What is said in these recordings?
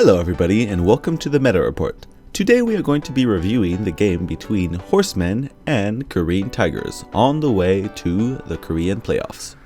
Hello everybody and welcome to the Meta Report. Today we are going to be reviewing the game between Horsemen and Caren-Tigers on the way to the Korean playoffs.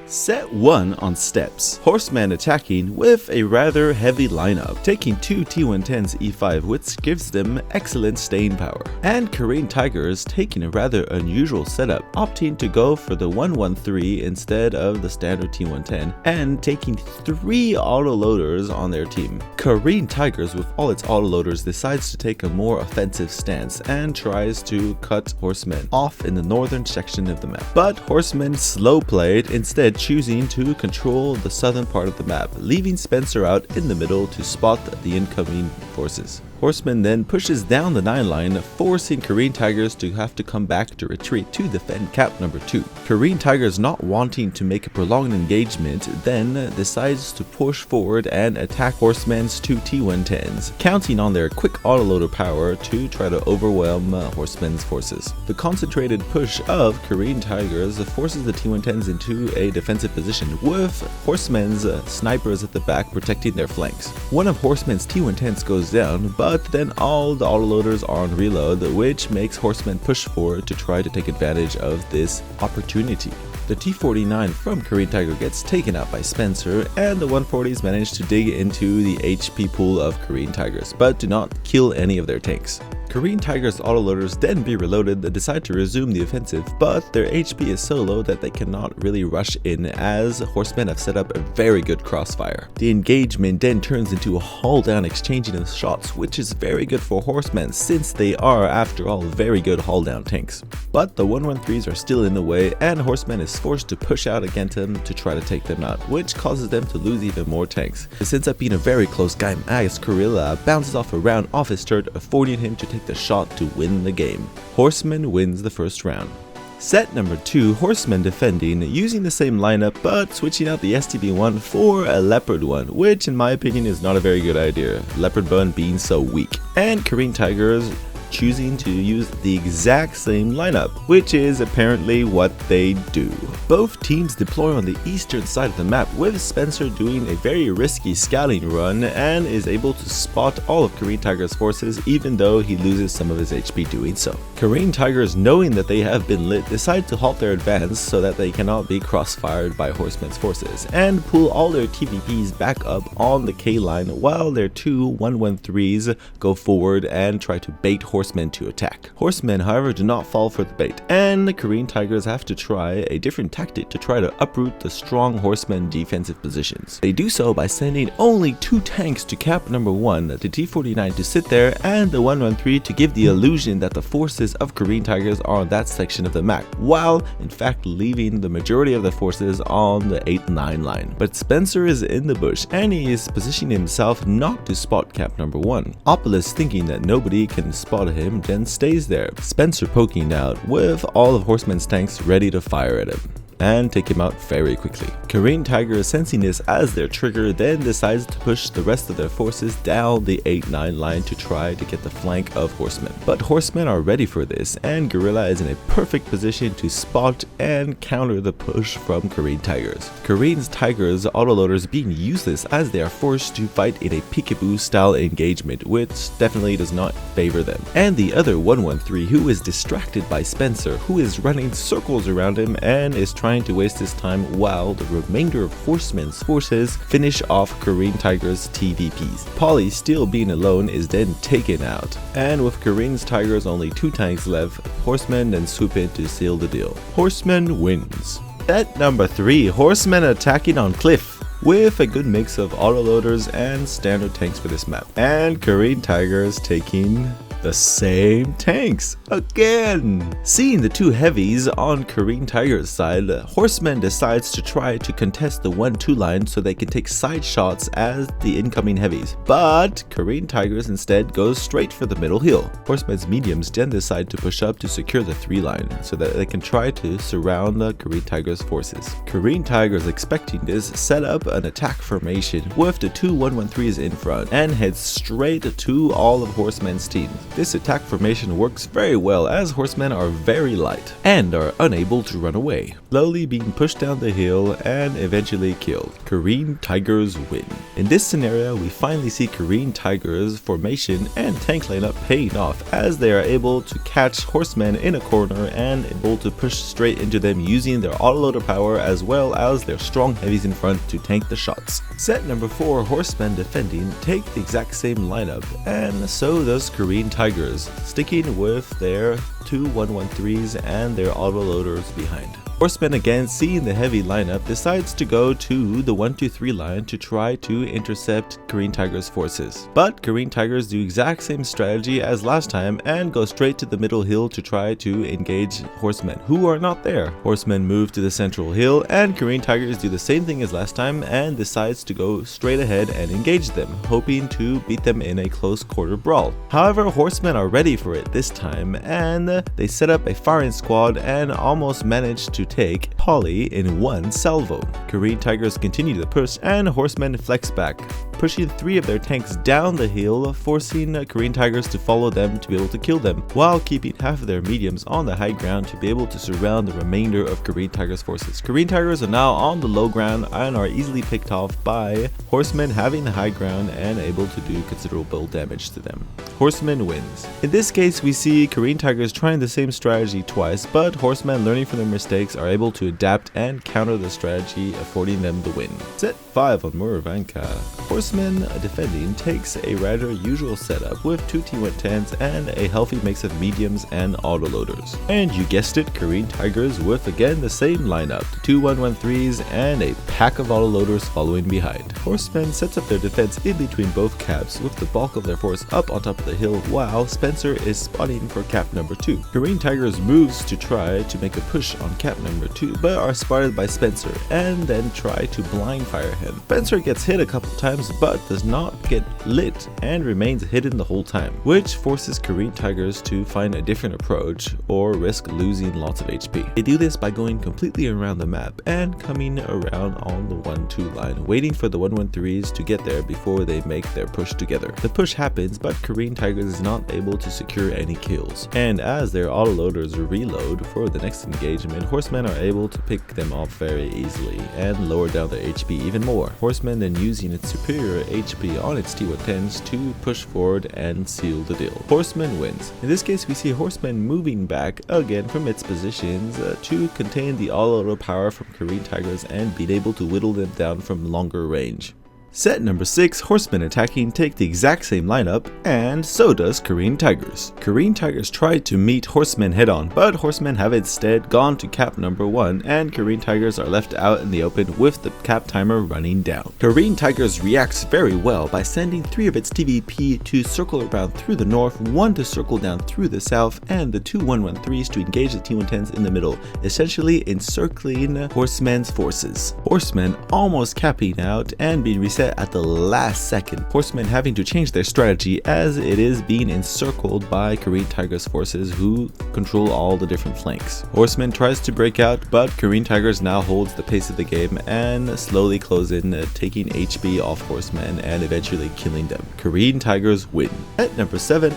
Set 1 on steps. Horsemen attacking with a rather heavy lineup, taking two T110s E5 which gives them excellent staying power. And Caren-Tigers taking a rather unusual setup, opting to go for the 113 instead of the standard T110 and taking 3 autoloaders on their team. Caren-Tigers with all its autoloaders decides to take a more offensive stance and tries to cut Horsemen off in the northern section of the map. But Horsemen slow played, instead choosing to control the southern part of the map, leaving Spencer out in the middle to spot the incoming forces. Horseman then pushes down the 9 line, forcing Caren-Tigers to have to come back to retreat to defend cap number 2. Caren-Tigers, not wanting to make a prolonged engagement, then decides to push forward and attack Horseman's 2 T110s, counting on their quick autoloader power to try to overwhelm Horseman's forces. The concentrated push of Caren-Tigers forces the T110s into a defensive position, with Horseman's snipers at the back protecting their flanks. One of Horseman's T110s goes down, but then all the autoloaders are on reload, which makes Horsemen push forward to try to take advantage of this opportunity. The T49 from Caren-Tiger gets taken out by Spencer, and the 140s manage to dig into the HP pool of Caren-Tigers, but do not kill any of their tanks. Caren-Tigers autoloaders then be reloaded and decide to resume the offensive, but their HP is so low that they cannot really rush in, as Horsemen have set up a very good crossfire. The engagement then turns into a hull down exchanging of shots, which is very good for Horsemen since they are after all very good hull down tanks. But the 113s are still in the way, and Horsemen is forced to push out against them to try to take them out, which causes them to lose even more tanks. This ends up being a very close game as Gorilla bounces off a round off his turret, affording him to take the shot to win the game. Horseman wins the first round. Set number 2, Horsemen defending, using the same lineup but switching out the STB1 for a Leopard 1, which in my opinion is not a very good idea, Leopard 1 being so weak. And Caren-Tigers choosing to use the exact same lineup, which is apparently what they do. Both teams deploy on the eastern side of the map, with Spencer doing a very risky scouting run and is able to spot all of Caren-Tigers' forces even though he loses some of his HP doing so. Caren-Tigers, knowing that they have been lit, decide to halt their advance so that they cannot be crossfired by Horsemen's forces, and pull all their TVPs back up on the K line while their 2 113s go forward and try to bait Horsemen to attack. Horsemen, however, do not fall for the bait, and the Caren-Tigers have to try a different tactic to try to uproot the strong Horsemen defensive positions. They do so by sending only 2 tanks to cap number 1, the T49 to sit there, and the 113 to give the illusion that the forces of Caren-Tigers are on that section of the map, while in fact leaving the majority of the forces on the 8-9 line. But Spencer is in the bush, and he is positioning himself not to spot cap number 1. Opulus, thinking that nobody can spot him, then stays there, Spencer poking out with all of Horseman's tanks ready to fire at him and take him out very quickly. Caren-Tigers, sensing this as their trigger, then decides to push the rest of their forces down the 8-9 line to try to get the flank of Horsemen. But Horsemen are ready for this, and Gorilla is in a perfect position to spot and counter the push from Caren-Tigers. Caren-Tigers autoloaders being useless as they are forced to fight in a peekaboo style engagement, which definitely does not favor them. And the other 113, who is distracted by Spencer, who is running circles around him and is trying to waste his time while the remainder of Horsemen's forces finish off Caren-Tigers' TVPs. Polly, still being alone, is then taken out, and with Caren-Tigers only 2 tanks left, Horsemen then swoop in to seal the deal. Horsemen wins. Set number 3, Horsemen attacking on Cliff, with a good mix of autoloaders and standard tanks for this map, and Caren-Tigers taking the same tanks again. Seeing the 2 heavies on Caren-Tigers' side, Horseman decides to try to contest the 1-2 line so they can take side shots as the incoming heavies, but Caren-Tigers instead goes straight for the middle hill. Horseman's mediums then decide to push up to secure the 3 line so that they can try to surround the Caren-Tigers' forces. Caren-Tigers, expecting this, set up an attack formation with the 2 113s in front and head straight to all of Horseman's teams. This attack formation works very well as horsemen are very light and are unable to run away, slowly being pushed down the hill and eventually killed. Caren-Tigers win. In this scenario, we finally see Caren-Tigers formation and tank lineup paying off as they are able to catch horsemen in a corner and able to push straight into them using their autoloader power as well as their strong heavies in front to tank the shots. Set number 4, horsemen defending, take the exact same lineup, and so does Caren-Tigers, sticking with their 2 113s and their autoloaders behind. Horsemen, again seeing the heavy lineup, decides to go to the 1-2-3 line to try to intercept Caren-Tigers forces. But Caren-Tigers do exact same strategy as last time and go straight to the middle hill to try to engage horsemen who are not there. Horsemen move to the central hill and Caren-Tigers do the same thing as last time and decides to go straight ahead and engage them, hoping to beat them in a close quarter brawl. However, horsemen are ready for it this time and they set up a firing squad and almost manage to take Polly in one salvo. Caren-Tigers continue to push and horsemen flex back, pushing 3 of their tanks down the hill, forcing Caren-Tigers to follow them to be able to kill them, while keeping half of their mediums on the high ground to be able to surround the remainder of Caren-Tigers forces. Caren-Tigers are now on the low ground and are easily picked off by horsemen having the high ground and able to do considerable damage to them. Horsemen wins. In this case, we see Caren-Tigers trying the same strategy twice, but horsemen, learning from their mistakes, are able to adapt and counter the strategy, affording them the win. Set 5 on Muravanka. Horsemen defending takes a rather usual setup with 2 T110s and a healthy mix of mediums and autoloaders. And you guessed it, Caren-Tigers with again the same lineup, 2 113s and a pack of autoloaders following behind. Horsemen sets up their defense in between both caps with the bulk of their force up on top of the hill while Spencer is spotting for cap number 2. Caren-Tigers moves to try to make a push on cap number 2 but are spotted by Spencer and then try to blind fire him. Spencer gets hit a couple times but does not get lit and remains hidden the whole time, which forces Caren-Tigers to find a different approach or risk losing lots of HP. They do this by going completely around the map and coming around on the 1-2 line, waiting for the 113s to get there before they make their push together. The push happens, but Caren-Tigers is not able to secure any kills, and as their autoloaders reload for the next engagement, horsemen are able to pick them off very easily and lower down their HP even more. Horsemen then using its superior HP on its T110s to push forward and seal the deal. Horseman wins. In this case, we see horsemen moving back again from its positions to contain the all-out power from Caren-Tigers and being able to whittle them down from longer range. Set number 6, horsemen attacking, take the exact same lineup, and so does Caren-Tigers. Caren-Tigers tried to meet horsemen head on, but horsemen have instead gone to cap number 1, and Caren-Tigers are left out in the open with the cap timer running down. Caren-Tigers reacts very well by sending 3 of its TVP to circle around through the north, 1 to circle down through the south, and the 2 113s to engage the T110s in the middle, essentially encircling horsemen's forces. Horsemen almost capping out and being reset at the last second, horsemen having to change their strategy as it is being encircled by Caren-Tigers forces who control all the different flanks. Horsemen tries to break out, but Caren-Tigers now holds the pace of the game and slowly close in, taking HP off horsemen and eventually killing them. Caren-Tigers win. At number 7,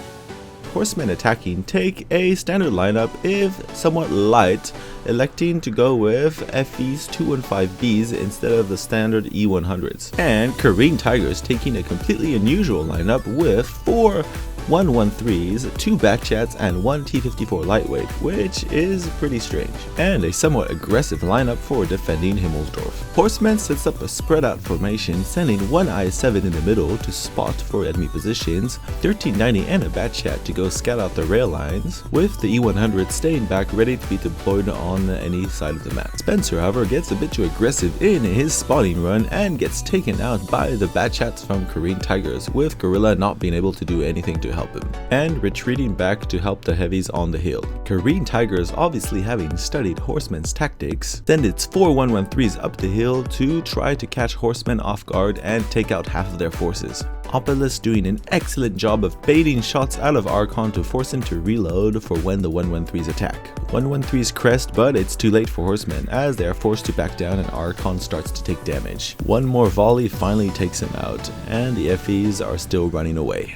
horsemen attacking take a standard lineup if somewhat light, electing to go with FE's 215Bs instead of the standard E100s. And Caren-Tigers taking a completely unusual lineup with 4 113s, 2 backchats, and 1 T54 lightweight, which is pretty strange, and a somewhat aggressive lineup for defending Himmelsdorf. Horsemen sets up a spread out formation, sending 1 I7 in the middle to spot for enemy positions, 1390 and a backchat to go scout out the rail lines, with the E100 staying back ready to be deployed on any side of the map. Spencer, however, gets a bit too aggressive in his spotting run and gets taken out by the backchats from Caren-Tigers, with Gorilla not being able to do anything to help him, and retreating back to help the heavies on the hill. Caren-Tigers, obviously having studied horsemen's tactics, send its 4 113s up the hill to try to catch horsemen off guard and take out half of their forces. Opulus doing an excellent job of baiting shots out of Archon to force him to reload for when the 113s attack. 113s crest, but it's too late for horsemen as they are forced to back down and Archon starts to take damage. One more volley finally takes him out, and the FEs are still running away.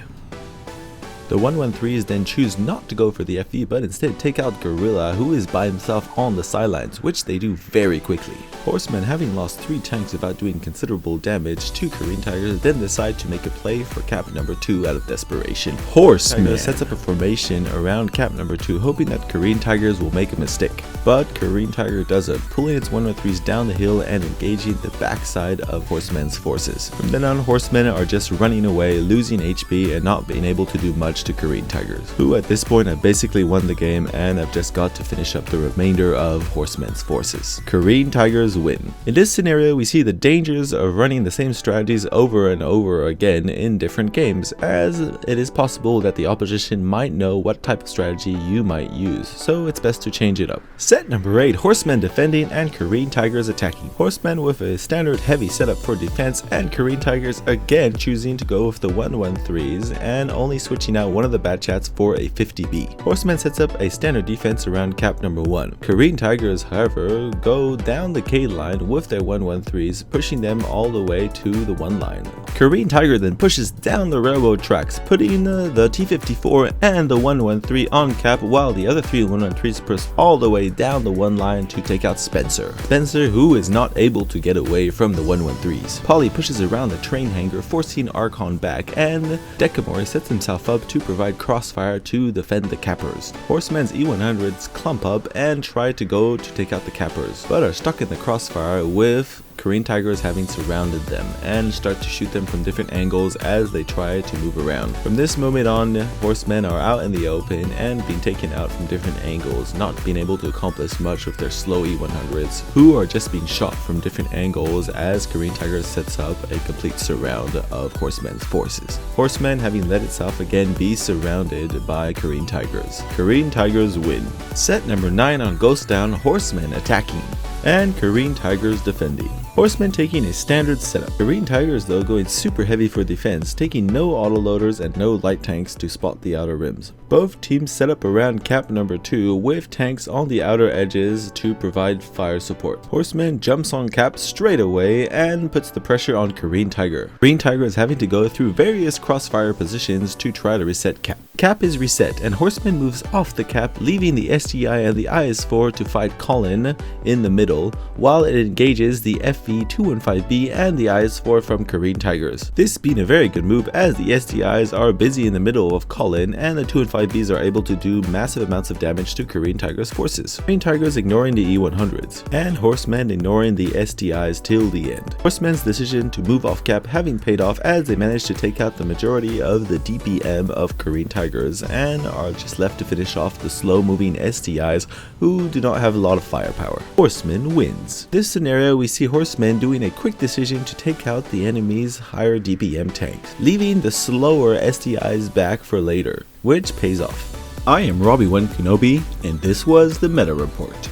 The 113s then choose not to go for the FV but instead take out Gorilla, who is by himself on the sidelines, which they do very quickly. Horsemen, having lost 3 tanks without doing considerable damage to Caren-Tigers, then decide to make a play for cap number 2 out of desperation. Horsemen sets up a formation around cap number 2, hoping that Caren-Tigers will make a mistake. But Caren-Tiger doesn't, pulling its 113s down the hill and engaging the backside of Horsemen's forces. From then on, Horsemen are just running away, losing HP and not being able to do much to Caren-Tigers, who at this point have basically won the game and have just got to finish up the remainder of Horsemen's forces. Caren-Tigers win. In this scenario, we see the dangers of running the same strategies over and over again in different games, as it is possible that the opposition might know what type of strategy you might use, so it's best to change it up. Set number 8, Horsemen defending and Caren-Tigers attacking. Horsemen with a standard heavy setup for defense, and Caren-Tigers again choosing to go with the 113s and only switching out one of the bad chats for a 50B. Horsemen sets up a standard defense around cap number 1. Caren-Tigers, however, go down the K line with their 113s, pushing them all the way to the 1 line. Caren-Tiger then pushes down the railroad tracks, putting the T-54 and the 113 on cap, while the other 3 113s push all the way down the 1 line to take out Spencer, who is not able to get away from the 113s. Polly pushes around the train hangar, forcing Archon back, and Decamori sets himself up to provide crossfire to defend the cappers. Horsemen's E100s clump up and try to go to take out the cappers, but are stuck in the crossfire with Caren-Tigers having surrounded them and start to shoot them from different angles as they try to move around. From this moment on, Horsemen are out in the open and being taken out from different angles, not being able to accomplish much with their slow E100s, who are just being shot from different angles as Caren-Tigers sets up a complete surround of Horsemen's forces. Horsemen having let itself again be surrounded by Caren-Tigers. Caren-Tigers win. Set number 9 on Ghost Town, Horsemen attacking and Caren-Tigers defending. Horsemen taking a standard setup. Caren-Tigers though going super heavy for defense, taking no autoloaders and no light tanks to spot the outer rims. Both teams set up around cap number 2 with tanks on the outer edges to provide fire support. Horsemen jumps on cap straight away and puts the pressure on Caren-Tiger. Caren-Tiger is having to go through various crossfire positions to try to reset cap. Cap is reset and Horsemen moves off the cap, leaving the SDI and the IS-4 to fight Colin in the middle, while it engages the FV-215B and the IS-4 from Caren-Tigers. This being a very good move as the SDIs are busy in the middle of Colin and the 215Bs are able to do massive amounts of damage to Caren-Tigers forces. Caren-Tigers ignoring the E100s and Horsemen ignoring the SDIs till the end. Horsemen's decision to move off cap having paid off as they managed to take out the majority of the DPM of Caren-Tigers and are just left to finish off the slow moving SDIs who do not have a lot of firepower. Horsemen wins. This scenario we see Horsemen doing a quick decision to take out the enemy's higher DPM tanks, leaving the slower SDIs back for later, which pays off. I am Robbie1 Kenobi and this was the Meta Report.